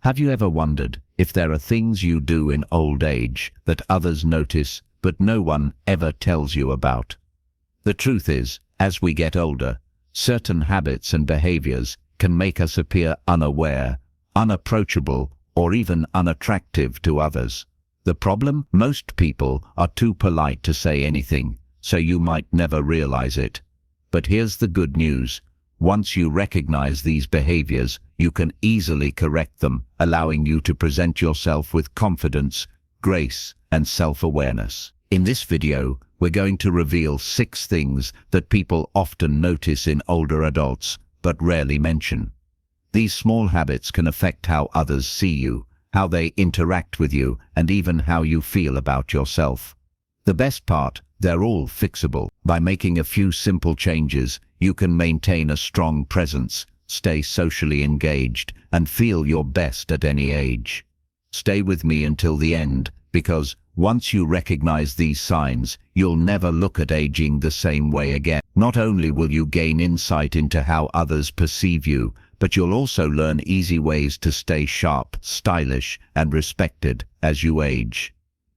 Have you ever wondered if there are things you do in old age that others notice but no one ever tells you about? The truth is, as we get older, certain habits and behaviors can make us appear unaware, unapproachable, or even unattractive to others. The problem? Most people are too polite to say anything, so you might never realize it. But here's the good news. Once you recognize these behaviors, you can easily correct them, allowing you to present yourself with confidence, grace, and self-awareness. In this video, we're going to reveal 6 things that people often notice in older adults, but rarely mention. These small habits can affect how others see you, how they interact with you, and even how you feel about yourself. The best part, they're all fixable. By making a few simple changes, you can maintain a strong presence, stay socially engaged, and feel your best at any age. Stay with me until the end, because once you recognize these signs, you'll never look at aging the same way again. Not only will you gain insight into how others perceive you, but you'll also learn easy ways to stay sharp, stylish, and respected as you age.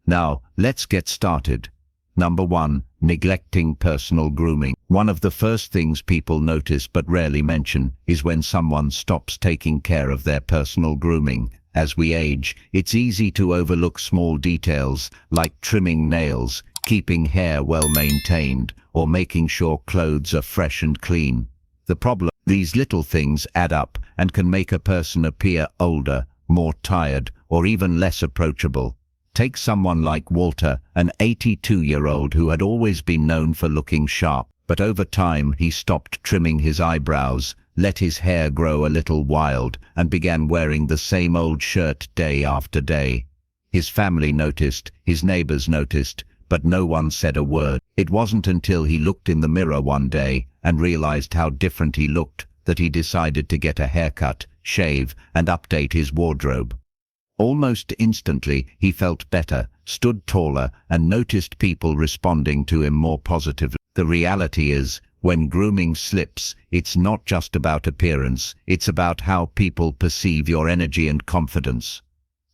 Now, let's get started. Number 1. Neglecting personal grooming. One of the first things people notice but rarely mention is when someone stops taking care of their personal grooming. As we age, it's easy to overlook small details like trimming nails, keeping hair well maintained, or making sure clothes are fresh and clean. The problem? These little things add up and can make a person appear older, more tired, or even less approachable. Take someone like Walter, an 82-year-old who had always been known for looking sharp, but over time he stopped trimming his eyebrows, let his hair grow a little wild, and began wearing the same old shirt day after day. His family noticed, his neighbors noticed, but no one said a word. It wasn't until he looked in the mirror one day and realized how different he looked that he decided to get a haircut, shave, and update his wardrobe. Almost instantly, he felt better, stood taller, and noticed people responding to him more positively. The reality is, when grooming slips, it's not just about appearance, it's about how people perceive your energy and confidence.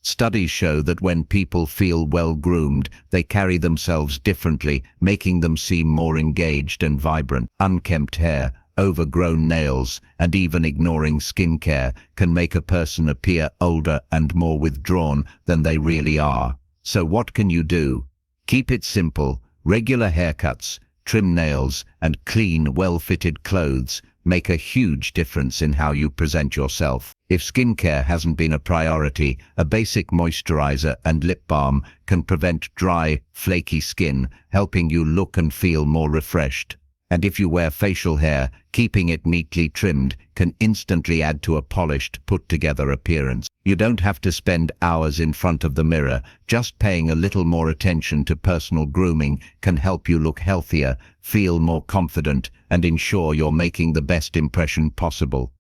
Studies show that when people feel well groomed, they carry themselves differently, making them seem more engaged and vibrant. Unkempt hair, overgrown nails, and even ignoring skincare can make a person appear older and more withdrawn than they really are. So what can you do? Keep it simple. Regular haircuts, trim nails, and clean, well-fitted clothes make a huge difference in how you present yourself. If skincare hasn't been a priority, a basic moisturizer and lip balm can prevent dry, flaky skin, helping you look and feel more refreshed. And if you wear facial hair, keeping it neatly trimmed can instantly add to a polished, put-together appearance. You don't have to spend hours in front of the mirror. Just paying a little more attention to personal grooming can help you look healthier, feel more confident, and ensure you're making the best impression possible.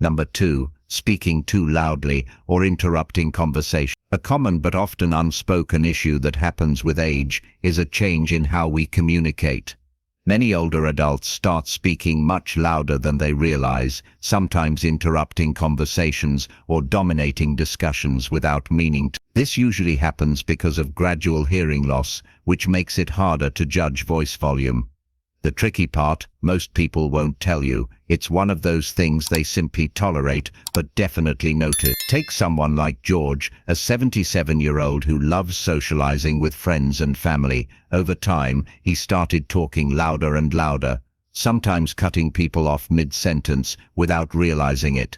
Number 2. Speaking too loudly or interrupting conversation. A common but often unspoken issue that happens with age is a change in how we communicate. Many older adults start speaking much louder than they realize, sometimes interrupting conversations or dominating discussions without meaning to. This usually happens because of gradual hearing loss, which makes it harder to judge voice volume. The tricky part, most people won't tell you. It's one of those things they simply tolerate, but definitely notice. Take someone like George, a 77-year-old who loves socializing with friends and family. Over time, he started talking louder and louder, sometimes cutting people off mid-sentence without realizing it.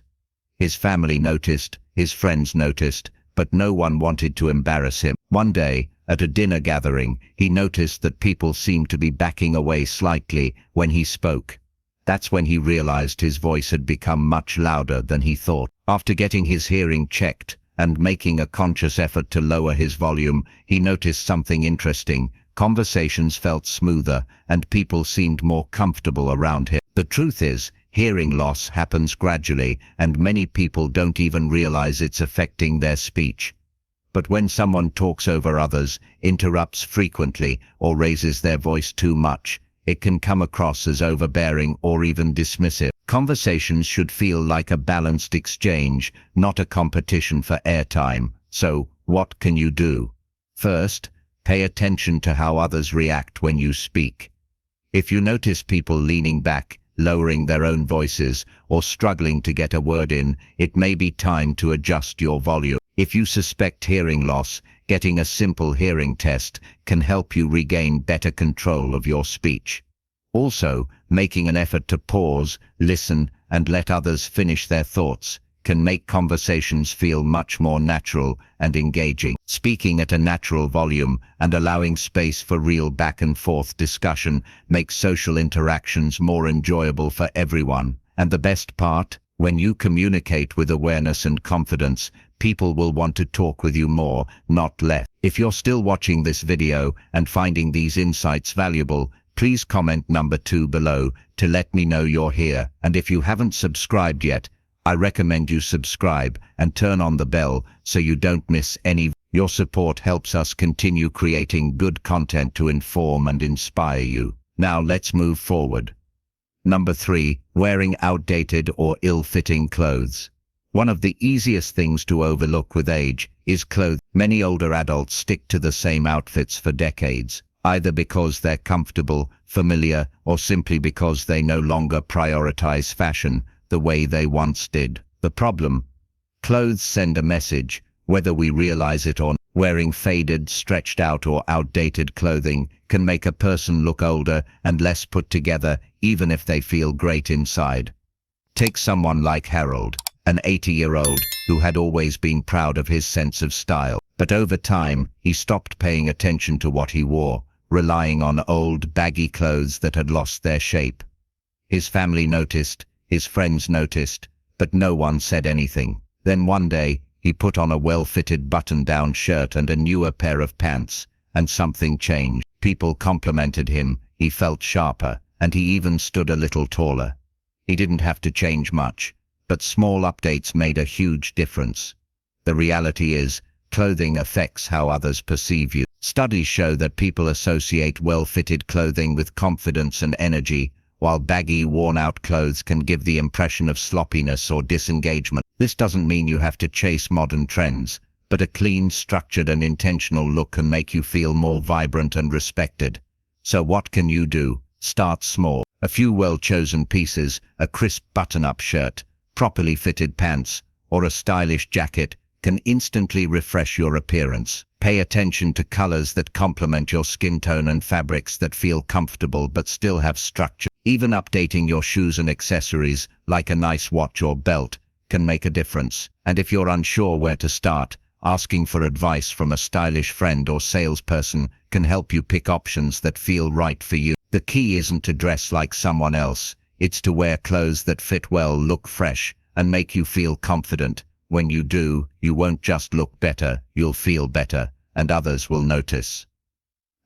His family noticed, his friends noticed, but no one wanted to embarrass him. One day, at a dinner gathering, he noticed that people seemed to be backing away slightly when he spoke. That's when he realized his voice had become much louder than he thought. After getting his hearing checked and making a conscious effort to lower his volume, he noticed something interesting. Conversations felt smoother, and people seemed more comfortable around him. The truth is, hearing loss happens gradually, and many people don't even realize it's affecting their speech. But when someone talks over others, interrupts frequently, or raises their voice too much, it can come across as overbearing or even dismissive. Conversations should feel like a balanced exchange, not a competition for airtime. So, what can you do? First, pay attention to how others react when you speak. If you notice people leaning back, lowering their own voices, or struggling to get a word in, it may be time to adjust your volume. If you suspect hearing loss, getting a simple hearing test can help you regain better control of your speech. Also, making an effort to pause, listen, and let others finish their thoughts can make conversations feel much more natural and engaging. Speaking at a natural volume and allowing space for real back-and-forth discussion makes social interactions more enjoyable for everyone. And the best part? When you communicate with awareness and confidence, people will want to talk with you more, not less. If you're still watching this video and finding these insights valuable, please comment number 2 below to let me know you're here. And if you haven't subscribed yet, I recommend you subscribe and turn on the bell so you don't miss any. Your support helps us continue creating good content to inform and inspire you. Now let's move forward. Number 3, wearing outdated or ill-fitting clothes. One of the easiest things to overlook with age is clothes. Many older adults stick to the same outfits for decades, either because they're comfortable, familiar, or simply because they no longer prioritize fashion the way they once did. The problem? Clothes send a message, whether we realize it or not. Wearing faded, stretched out, or outdated clothing can make a person look older and less put together, even if they feel great inside. Take someone like Harold, an 80-year-old who had always been proud of his sense of style. But over time, he stopped paying attention to what he wore, relying on old, baggy clothes that had lost their shape. His family noticed, his friends noticed, but no one said anything. Then one day, he put on a well-fitted button-down shirt and a newer pair of pants, and something changed. People complimented him, he felt sharper, and he even stood a little taller. He didn't have to change much, but small updates made a huge difference. The reality is, clothing affects how others perceive you. Studies show that people associate well-fitted clothing with confidence and energy, while baggy, worn-out clothes can give the impression of sloppiness or disengagement. This doesn't mean you have to chase modern trends, but a clean, structured, and intentional look can make you feel more vibrant and respected. So what can you do? Start small. A few well-chosen pieces, a crisp button-up shirt, properly fitted pants, or a stylish jacket can instantly refresh your appearance. Pay attention to colors that complement your skin tone and fabrics that feel comfortable but still have structure. Even updating your shoes and accessories, like a nice watch or belt, can make a difference. And if you're unsure where to start, asking for advice from a stylish friend or salesperson can help you pick options that feel right for you. The key isn't to dress like someone else, it's to wear clothes that fit well, look fresh, and make you feel confident. When you do, you won't just look better, you'll feel better, and others will notice.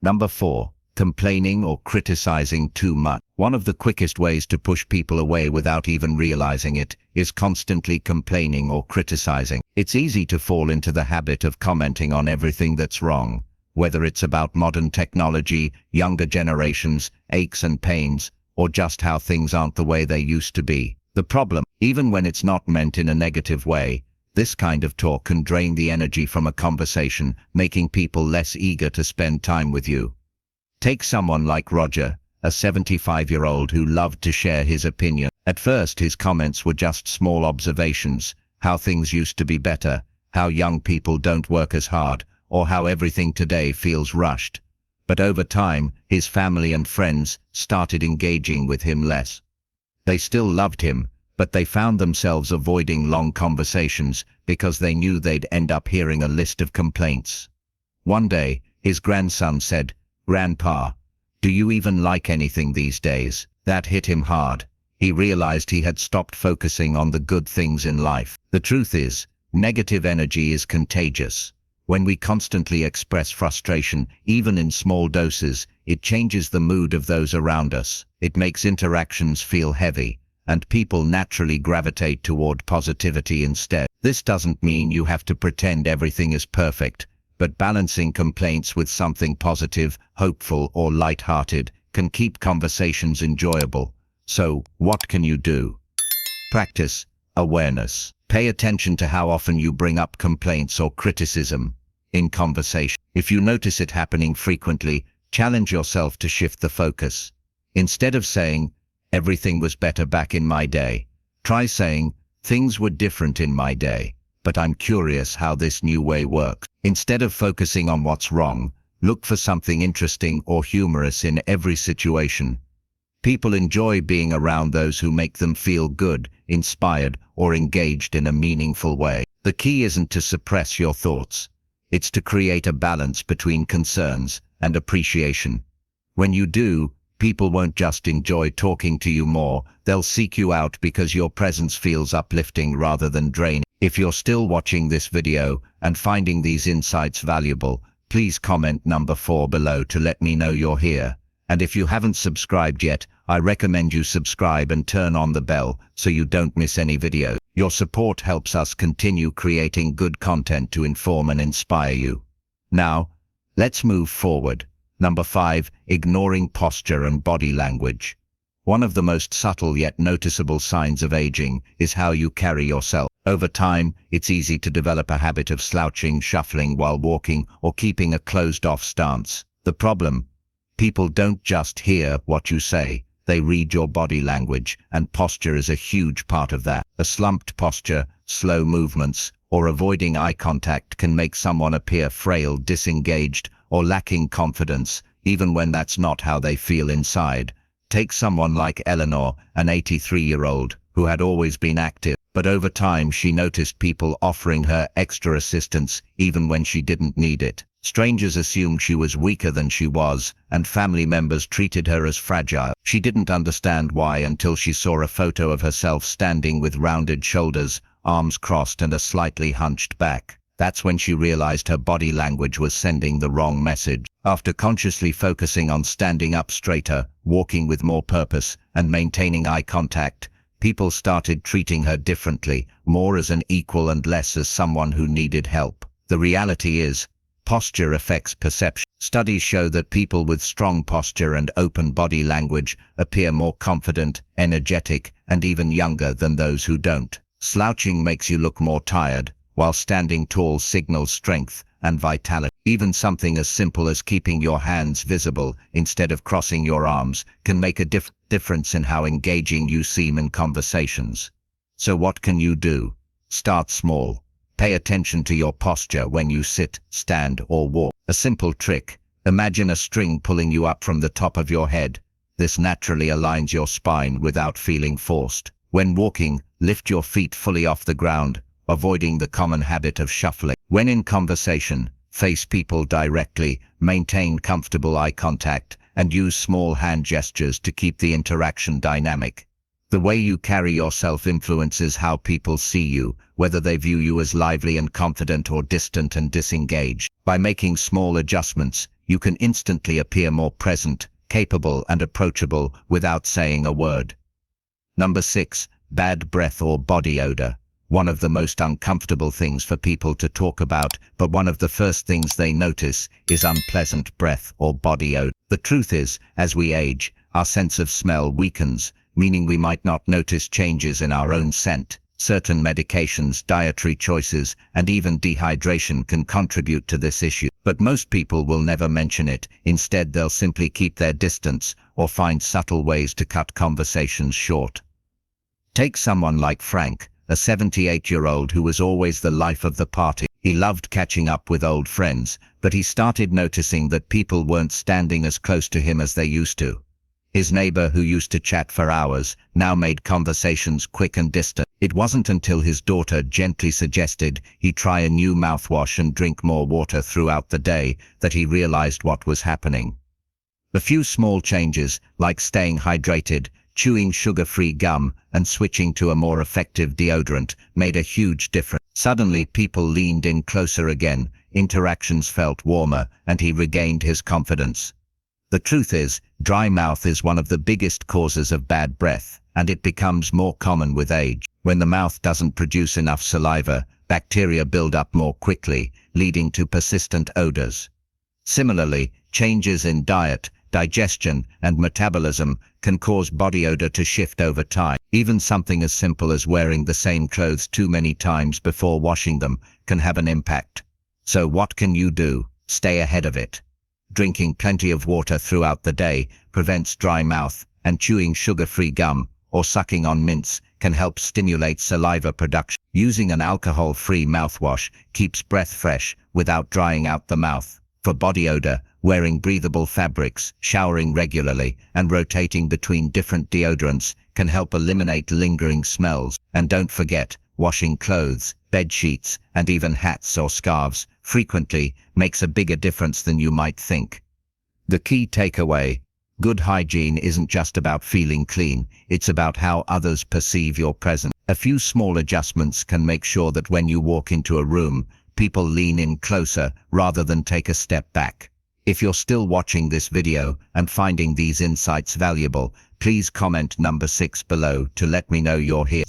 Number 4. Complaining or criticizing too much. One of the quickest ways to push people away without even realizing it is constantly complaining or criticizing. It's easy to fall into the habit of commenting on everything that's wrong, whether it's about modern technology, younger generations, aches and pains, or just how things aren't the way they used to be. The problem, even when it's not meant in a negative way, this kind of talk can drain the energy from a conversation, making people less eager to spend time with you. Take someone like Roger, a 75-year-old who loved to share his opinion. At first, his comments were just small observations, how things used to be better, how young people don't work as hard, or how everything today feels rushed. But over time, his family and friends started engaging with him less. They still loved him, but they found themselves avoiding long conversations because they knew they'd end up hearing a list of complaints. One day, his grandson said, "Grandpa, do you even like anything these days?" That hit him hard. He realized he had stopped focusing on the good things in life. The truth is, negative energy is contagious. When we constantly express frustration, even in small doses, it changes the mood of those around us. It makes interactions feel heavy, and people naturally gravitate toward positivity instead. This doesn't mean you have to pretend everything is perfect, but balancing complaints with something positive, hopeful, or light-hearted can keep conversations enjoyable. So, what can you do? Practice awareness. Pay attention to how often you bring up complaints or criticism in conversation. If you notice it happening frequently, challenge yourself to shift the focus. Instead of saying, "Everything was better back in my day," try saying, "Things were different in my day, but I'm curious how this new way works." Instead of focusing on what's wrong, look for something interesting or humorous in every situation. People enjoy being around those who make them feel good, inspired, or engaged in a meaningful way. The key isn't to suppress your thoughts. It's to create a balance between concerns and appreciation. When you do, people won't just enjoy talking to you more, they'll seek you out because your presence feels uplifting rather than draining. If you're still watching this video and finding these insights valuable, please comment number 4 below to let me know you're here. And if you haven't subscribed yet, I recommend you subscribe and turn on the bell so you don't miss any videos. Your support helps us continue creating good content to inform and inspire you. Now, let's move forward. Number 5, ignoring posture and body language. One of the most subtle yet noticeable signs of aging is how you carry yourself. Over time, it's easy to develop a habit of slouching, shuffling while walking, or keeping a closed-off stance. The problem? People don't just hear what you say, they read your body language, and posture is a huge part of that. A slumped posture, slow movements, or avoiding eye contact can make someone appear frail, disengaged, or lacking confidence, even when that's not how they feel inside. Take someone like Eleanor, an 83-year-old, who had always been active, but over time she noticed people offering her extra assistance even when she didn't need it. Strangers assumed she was weaker than she was, and family members treated her as fragile. She didn't understand why until she saw a photo of herself standing with rounded shoulders, arms crossed and a slightly hunched back. That's when she realized her body language was sending the wrong message. After consciously focusing on standing up straighter, walking with more purpose, and maintaining eye contact, people started treating her differently, more as an equal and less as someone who needed help. The reality is, posture affects perception. Studies show that people with strong posture and open body language appear more confident, energetic, and even younger than those who don't. Slouching makes you look more tired, while standing tall signals strength and vitality. Even something as simple as keeping your hands visible instead of crossing your arms can make a difference in how engaging you seem in conversations. So what can you do? Start small. Pay attention to your posture when you sit, stand, or walk. A simple trick: imagine a string pulling you up from the top of your head. This naturally aligns your spine without feeling forced. When walking, lift your feet fully off the ground, avoiding the common habit of shuffling. When in conversation, face people directly, maintain comfortable eye contact, and use small hand gestures to keep the interaction dynamic. The way you carry yourself influences how people see you, whether they view you as lively and confident or distant and disengaged. By making small adjustments, you can instantly appear more present, capable, and approachable without saying a word. Number 6, bad breath or body odor. One of the most uncomfortable things for people to talk about, but one of the first things they notice, is unpleasant breath or body odor. The truth is, as we age, our sense of smell weakens, meaning we might not notice changes in our own scent. Certain medications, dietary choices, and even dehydration can contribute to this issue. But most people will never mention it. Instead, they'll simply keep their distance or find subtle ways to cut conversations short. Take someone like Frank, a 78-year-old who was always the life of the party. He loved catching up with old friends, but he started noticing that people weren't standing as close to him as they used to. His neighbor, who used to chat for hours, now made conversations quick and distant. It wasn't until his daughter gently suggested he try a new mouthwash and drink more water throughout the day that he realized what was happening. A few small changes, like staying hydrated, chewing sugar-free gum, and switching to a more effective deodorant, made a huge difference. Suddenly, people leaned in closer again, interactions felt warmer, and he regained his confidence. The truth is, dry mouth is one of the biggest causes of bad breath, and it becomes more common with age. When the mouth doesn't produce enough saliva, bacteria build up more quickly, leading to persistent odors. Similarly, changes in diet, digestion, and metabolism can cause body odor to shift over time. Even something as simple as wearing the same clothes too many times before washing them can have an impact. So what can you do? Stay ahead of it. Drinking plenty of water throughout the day prevents dry mouth, and chewing sugar-free gum or sucking on mints can help stimulate saliva production. Using an alcohol-free mouthwash keeps breath fresh without drying out the mouth. For body odor, wearing breathable fabrics, showering regularly, and rotating between different deodorants can help eliminate lingering smells. And don't forget, washing clothes, bed sheets, and even hats or scarves frequently makes a bigger difference than you might think. The key takeaway: good hygiene isn't just about feeling clean, it's about how others perceive your presence. A few small adjustments can make sure that when you walk into a room, people lean in closer rather than take a step back. If you're still watching this video and finding these insights valuable, please comment number 6 below to let me know you're here.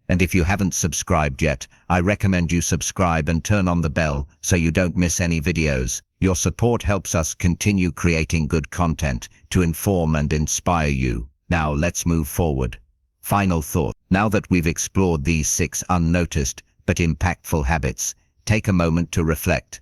And if you haven't subscribed yet, I recommend you subscribe and turn on the bell so you don't miss any videos. Your support helps us continue creating good content to inform and inspire you. Now let's move forward. Final thought. Now that we've explored these 6 unnoticed but impactful habits, take a moment to reflect.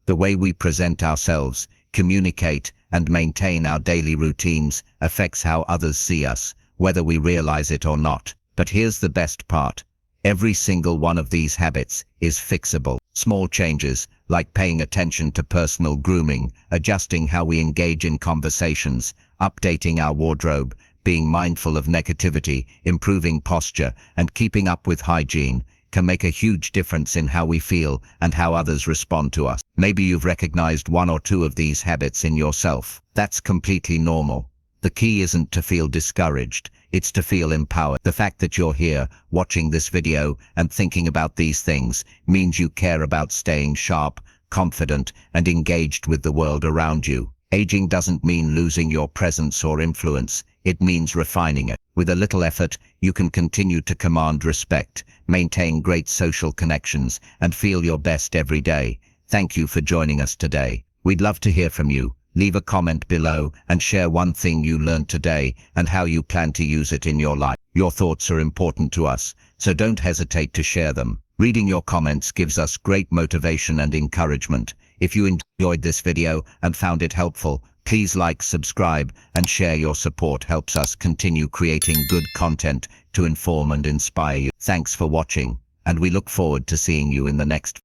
The way we present ourselves, communicate, and maintain our daily routines affects how others see us, whether we realize it or not. But here's the best part. Every single one of these habits is fixable. Small changes, like paying attention to personal grooming, adjusting how we engage in conversations, updating our wardrobe, being mindful of negativity, improving posture, and keeping up with hygiene, can make a huge difference in how we feel and how others respond to us. Maybe you've recognized 1 or 2 of these habits in yourself. That's completely normal. The key isn't to feel discouraged, it's to feel empowered. The fact that you're here, watching this video, and thinking about these things, means you care about staying sharp, confident, and engaged with the world around you. Aging doesn't mean losing your presence or influence, it means refining it. With a little effort, you can continue to command respect, maintain great social connections, and feel your best every day. Thank you for joining us today. We'd love to hear from you. Leave a comment below and share one thing you learned today and how you plan to use it in your life. Your thoughts are important to us, so don't hesitate to share them. Reading your comments gives us great motivation and encouragement. If you enjoyed this video and found it helpful, please like, subscribe, and share. Your support helps us continue creating good content to inform and inspire you. Thanks for watching, and we look forward to seeing you in the next